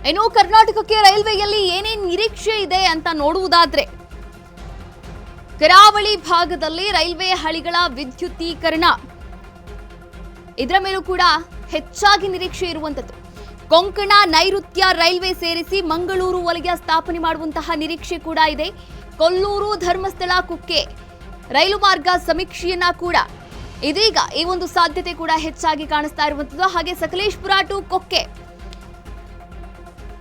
ಇನ್ನು ಕರ್ನಾಟಕಕ್ಕೆ ರೈಲ್ವೆಯಲ್ಲಿ ಏನೇನು ನಿರೀಕ್ಷೆ ಇದೆ ಅಂತ ನೋಡುವುದಾದ್ರೆ, ಕರಾವಳಿ ಭಾಗದಲ್ಲಿ ರೈಲ್ವೆ ಹಳಿಗಳ ವಿದ್ಯುದೀಕರಣ, ಇದರ ಮೇಲೂ ಕೂಡ ಹೆಚ್ಚಾಗಿ ನಿರೀಕ್ಷೆ ಇರುವಂತದ್ದು. ಕೊಂಕಣ ನೈಋತ್ಯ ರೈಲ್ವೆ ಸೇರಿಸಿ ಮಂಗಳೂರು ವಲಯ ಸ್ಥಾಪನೆ ಮಾಡುವಂತಹ ನಿರೀಕ್ಷೆ ಕೂಡ ಇದೆ. ಕೊಲ್ಲೂರು ಧರ್ಮಸ್ಥಳ ಕುಕ್ಕೆ ರೈಲು ಮಾರ್ಗ ಸಮೀಕ್ಷೆಯನ್ನ ಕೂಡ ಇದೀಗ ಈ ಒಂದು ಸಾಧ್ಯತೆ ಕೂಡ ಹೆಚ್ಚಾಗಿ ಕಾಣಿಸ್ತಾ ಇರುವಂತದ್ದು. ಹಾಗೆ ಸಕಲೇಶಪುರ ಟು ಕೊಕ್ಕೆ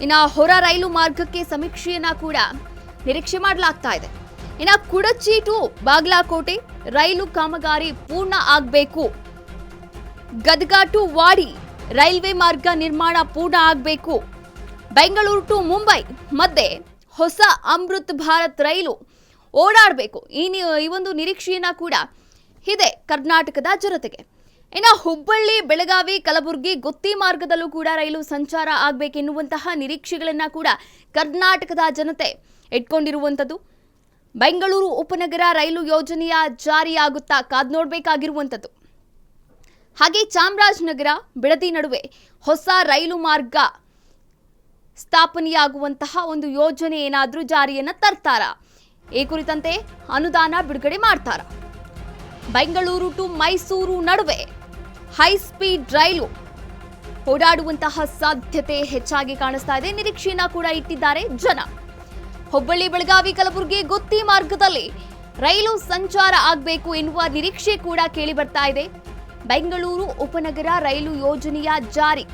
ಇನ್ನ ಹೊರ ರೈಲು ಮಾರ್ಗಕ್ಕೆ ಸಮೀಕ್ಷೆಯನ್ನ ಕೂಡ ನಿರೀಕ್ಷೆ ಮಾಡಲಾಗ್ತಾ ಇದೆ. ಇನ್ನ ಕುಡಚಿ ಟು ಬಾಗಲಕೋಟೆ ರೈಲು ಕಾಮಗಾರಿ ಪೂರ್ಣ ಆಗಬೇಕು. ಗದಗ ಟು ವಾಡಿ ರೈಲ್ವೆ ಮಾರ್ಗ ನಿರ್ಮಾಣ ಪೂರ್ಣ ಆಗಬೇಕು. ಬೆಂಗಳೂರು ಟು ಮುಂಬೈ ಮಧ್ಯೆ ಹೊಸ ಅಮೃತ್ ಭಾರತ್ ರೈಲು ಓಡಾಡಬೇಕು. ಈ ಒಂದು ನಿರೀಕ್ಷೆಯನ್ನ ಕೂಡ ಇದೆ ಕರ್ನಾಟಕದ ಜನತೆಗೆ. ಇನ್ನು ಹುಬ್ಬಳ್ಳಿ ಬೆಳಗಾವಿ ಕಲಬುರಗಿ ಗುತ್ತಿ ಮಾರ್ಗದಲ್ಲೂ ಕೂಡ ರೈಲು ಸಂಚಾರ ಆಗಬೇಕೆನ್ನುವಂತಹ ನಿರೀಕ್ಷೆಗಳನ್ನ ಕೂಡ ಕರ್ನಾಟಕದ ಜನತೆ ಇಟ್ಕೊಂಡಿರುವಂಥದ್ದು. ಬೆಂಗಳೂರು ಉಪನಗರ ರೈಲು ಯೋಜನೆಯ ಜಾರಿಯಾಗುತ್ತಾ ಕಾದ್ ನೋಡಬೇಕಾಗಿರುವಂಥದ್ದು. ಹಾಗೆ ಚಾಮರಾಜನಗರ ಬಿಡದಿ ನಡುವೆ ಹೊಸ ರೈಲು ಮಾರ್ಗ ಸ್ಥಾಪನೆಯಾಗುವಂತಹ ಒಂದು ಯೋಜನೆ ಏನಾದರೂ ಜಾರಿಯನ್ನ ತರ್ತಾರ, ಈ ಕುರಿತಂತೆ ಅನುದಾನ ಬಿಡುಗಡೆ ಮಾಡ್ತಾರ. ಬೆಂಗಳೂರು ಟು ಮೈಸೂರು ನಡುವೆ ಹೈ ಸ್ಪೀಡ್ ರೈಲು ಓಡಾಡುವಂತಹ ಸಾಧ್ಯತೆ ಹೆಚ್ಚಾಗಿ ಕಾಣಿಸ್ತಾ ಇದೆ. ನಿರೀಕ್ಷೆಯನ್ನ ಕೂಡ ಇಟ್ಟಿದ್ದಾರೆ ಜನ. ಹುಬ್ಬಳ್ಳಿ ಬೆಳಗಾವಿ ಕಲಬುರಗಿ ಗುತ್ತಿ ಮಾರ್ಗದಲ್ಲಿ ರೈಲು ಸಂಚಾರ ಆಗಬೇಕು ಎನ್ನುವ ನಿರೀಕ್ಷೆ ಕೂಡ ಕೇಳಿ ಬರ್ತಾ ಇದೆ. ಬೆಂಗಳೂರು ಉಪನಗರ ರೈಲು ಯೋಜನೆಯ ಜಾರಿ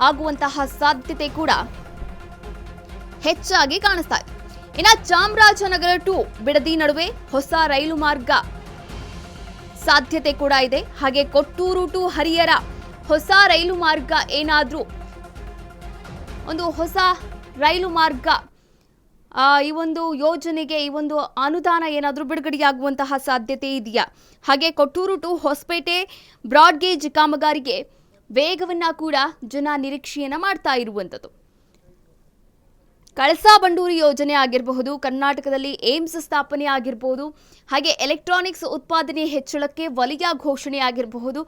ಆಗುವಂತಹ ಸಾಧ್ಯತೆ ಕೂಡ ಹೆಚ್ಚಾಗಿ ಕಾಣಿಸ್ತಾ ಇದೆ. ಇನ್ನು ಚಾಮರಾಜನಗರ ಟು ಬಿಡದಿ ನಡುವೆ ಹೊಸ ರೈಲು ಮಾರ್ಗ ಸಾಧ್ಯತೆ ಕೂಡ ಇದೆ. ಹಾಗೆ ಕೊಟ್ಟೂರು ಟು ಹರಿಹರ ಹೊಸ ರೈಲು ಮಾರ್ಗ ಏನಾದ್ರೂ ಒಂದು ಹೊಸ ರೈಲು ಮಾರ್ಗ ಈ ಒಂದು ಯೋಜನೆಗೆ ಈ ಒಂದು ಅನುದಾನ ಏನಾದರೂ ಬಿಡುಗಡೆಯಾಗುವಂತಹ ಸಾಧ್ಯತೆ ಇದೆಯಾ? ಹಾಗೆ ಕೊಟ್ಟೂರು ಟು ಹೊಸಪೇಟೆ ಬ್ರಾಡ್ಗೇಜ್ ಕಾಮಗಾರಿಗೆ ವೇಗವನ್ನ ಕೂಡ ಜನ ನಿರೀಕ್ಷೆಯನ್ನ ಮಾಡ್ತಾ ಇರುವಂಥದ್ದು. ಕಳಸಾ ಬಂಡೂರಿ ಯೋಜನೆ ಆಗಿರಬಹುದು, ಕರ್ನಾಟಕದಲ್ಲಿ ಏಮ್ಸ್ ಸ್ಥಾಪನೆ ಆಗಿರಬಹುದು, ಹಾಗೆ ಎಲೆಕ್ಟ್ರಾನಿಕ್ಸ್ ಉತ್ಪಾದನೆ ಹೆಚ್ಚಳಕ್ಕೆ ವಲಯ ಘೋಷಣೆ ಆಗಿರಬಹುದು.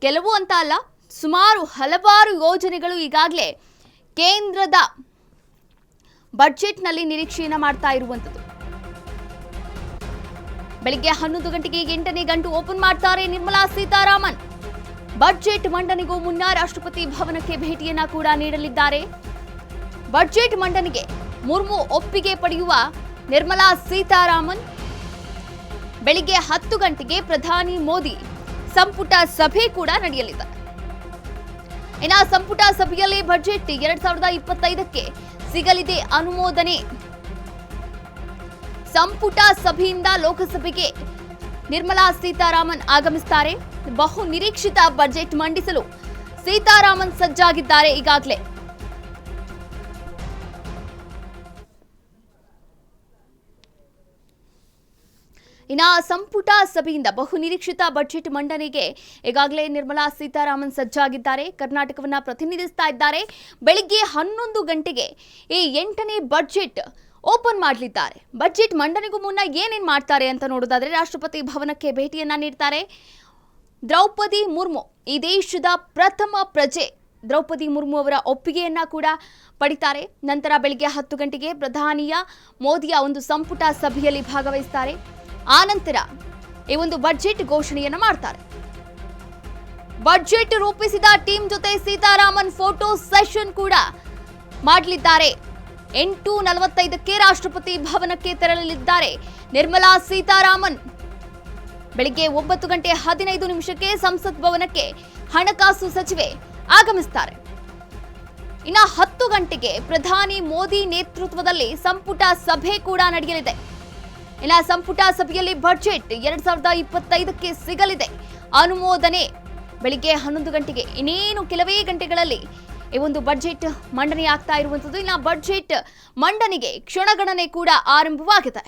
ಕೆಲವು ಅಂತ ಅಲ್ಲ, ಸುಮಾರು ಹಲವಾರು ಯೋಜನೆಗಳು ಈಗಾಗಲೇ ಕೇಂದ್ರದ ಬಜೆಟ್ನಲ್ಲಿ ನಿರೀಕ್ಷೆಯನ್ನ ಮಾಡ್ತಾ ಇರುವಂಥದ್ದು. ಬೆಳಿಗ್ಗೆ 11 ಗಂಟೆಗೆ 8ನೇ ಗಂಟು ಓಪನ್ ಮಾಡ್ತಾರೆ ನಿರ್ಮಲಾ ಸೀತಾರಾಮನ್. ಬಜೆಟ್ ಮಂಡನೆಗೂ ಮುನ್ನ ರಾಷ್ಟ್ರಪತಿ ಭವನಕ್ಕೆ ಭೇಟಿಯನ್ನ ಕೂಡ ನೀಡಲಿದ್ದಾರೆ. ಬಜೆಟ್ ಮಂಡನೆಗೆ ಮುರ್ಮು ಒಪ್ಪಿಗೆ ಪಡೆಯುವ ನಿರ್ಮಲಾ ಸೀತಾರಾಮನ್ ಬೆಳಿಗ್ಗೆ 10 ಗಂಟೆಗೆ ಪ್ರಧಾನಿ ಮೋದಿ ಸಂಪುಟ ಸಭೆ ಕೂಡ ನಡೆಯಲಿದೆ. ಇನ್ನು ಸಂಪುಟ ಸಭೆಯಲ್ಲಿ ಬಜೆಟ್ 2025ಕ್ಕೆ ಸಿಗಲಿದೆ ಅನುಮೋದನೆ. ಸಂಪುಟ ಸಭೆಯಿಂದ ಲೋಕಸಭೆಗೆ ನಿರ್ಮಲಾ ಸೀತಾರಾಮನ್ ಆಗಮಿಸುತ್ತಾರೆ. ಬಹು ನಿರೀಕ್ಷಿತ ಬಜೆಟ್ ಮಂಡಿಸಲು ಸೀತಾರಾಮನ್ ಸಜ್ಜಾಗಿದ್ದಾರೆ ಈಗಾಗಲೇ. ಇನ್ನು ಸಂಪುಟ ಸಭೆಯಿಂದ ಬಹು ನಿರೀಕ್ಷಿತ ಬಜೆಟ್ ಮಂಡನೆಗೆ ಈಗಾಗಲೇ ನಿರ್ಮಲಾ ಸೀತಾರಾಮನ್ ಸಜ್ಜಾಗಿದ್ದಾರೆ. ಕರ್ನಾಟಕವನ್ನ ಪ್ರತಿನಿಧಿಸ್ತಾ ಇದ್ದಾರೆ. ಬೆಳಿಗ್ಗೆ 11 ಗಂಟೆಗೆ ಈ 8ನೇ ಬಜೆಟ್ ಓಪನ್ ಮಾಡಲಿದ್ದಾರೆ. ಬಜೆಟ್ ಮಂಡನೆಗೂ ಮುನ್ನ ಏನೇನು ಮಾಡ್ತಾರೆ ಅಂತ ನೋಡೋದಾದ್ರೆ, ರಾಷ್ಟ್ರಪತಿ ಭವನಕ್ಕೆ ಭೇಟಿಯನ್ನ ನೀಡ್ತಾರೆ. ದ್ರೌಪದಿ ಮುರ್ಮು ಈ ದೇಶದ ಪ್ರಥಮ ಪ್ರಜೆ ದ್ರೌಪದಿ ಮುರ್ಮು ಅವರ ಒಪ್ಪಿಗೆಯನ್ನ ಕೂಡ ಪಡಿತಾರೆ. ನಂತರ ಬೆಳಿಗ್ಗೆ 10 ಗಂಟೆಗೆ ಪ್ರಧಾನಿಯ ಮೋದಿಯ ಒಂದು ಸಂಪುಟ ಸಭೆಯಲ್ಲಿ ಭಾಗವಹಿಸ್ತಾರೆ. ಆ ನಂತರ ಈ ಒಂದು ಬಜೆಟ್ ಘೋಷಣೆಯನ್ನ ಮಾಡ್ತಾರೆ. ಬಜೆಟ್ ರೂಪಿಸಿದ ಟೀಮ್ ಜೊತೆ ಸೀತಾರಾಮನ್ ಫೋಟೋ ಸೆಷನ್ ಕೂಡ ಮಾಡಲಿದ್ದಾರೆ. 8:45ಕ್ಕೆ ರಾಷ್ಟ್ರಪತಿ ಭವನಕ್ಕೆ ತೆರಳಲಿದ್ದಾರೆ ನಿರ್ಮಲಾ ಸೀತಾರಾಮನ್. ಬೆಳಿಗ್ಗೆ 9 ಗಂಟೆ 15 ನಿಮಿಷಕ್ಕೆ ಸಂಸತ್ ಭವನಕ್ಕೆ ಹಣಕಾಸು ಸಚಿವೆ ಆಗಮಿಸುತ್ತಾರೆ. ಇನ್ನು 10 ಗಂಟೆಗೆ ಪ್ರಧಾನಿ ಮೋದಿ ನೇತೃತ್ವದಲ್ಲಿ ಸಂಪುಟ ಸಭೆ ಕೂಡ ನಡೆಯಲಿದೆ. ಇನ್ನು ಸಂಪುಟ ಸಭೆಯಲ್ಲಿ ಬಜೆಟ್ 2025ಕ್ಕೆ ಸಿಗಲಿದೆ ಅನುಮೋದನೆ. ಬೆಳಿಗ್ಗೆ 11 ಗಂಟೆಗೆ ಇನ್ನೇನು ಕೆಲವೇ ಗಂಟೆಗಳಲ್ಲಿ ಈ ಒಂದು ಬಜೆಟ್ ಮಂಡನೆ ಆಗ್ತಾ ಇರುವಂಥದ್ದು. ಇನ್ನು ಬಜೆಟ್ ಮಂಡನೆಗೆ ಕ್ಷಣಗಣನೆ ಕೂಡ ಆರಂಭವಾಗಿದೆ.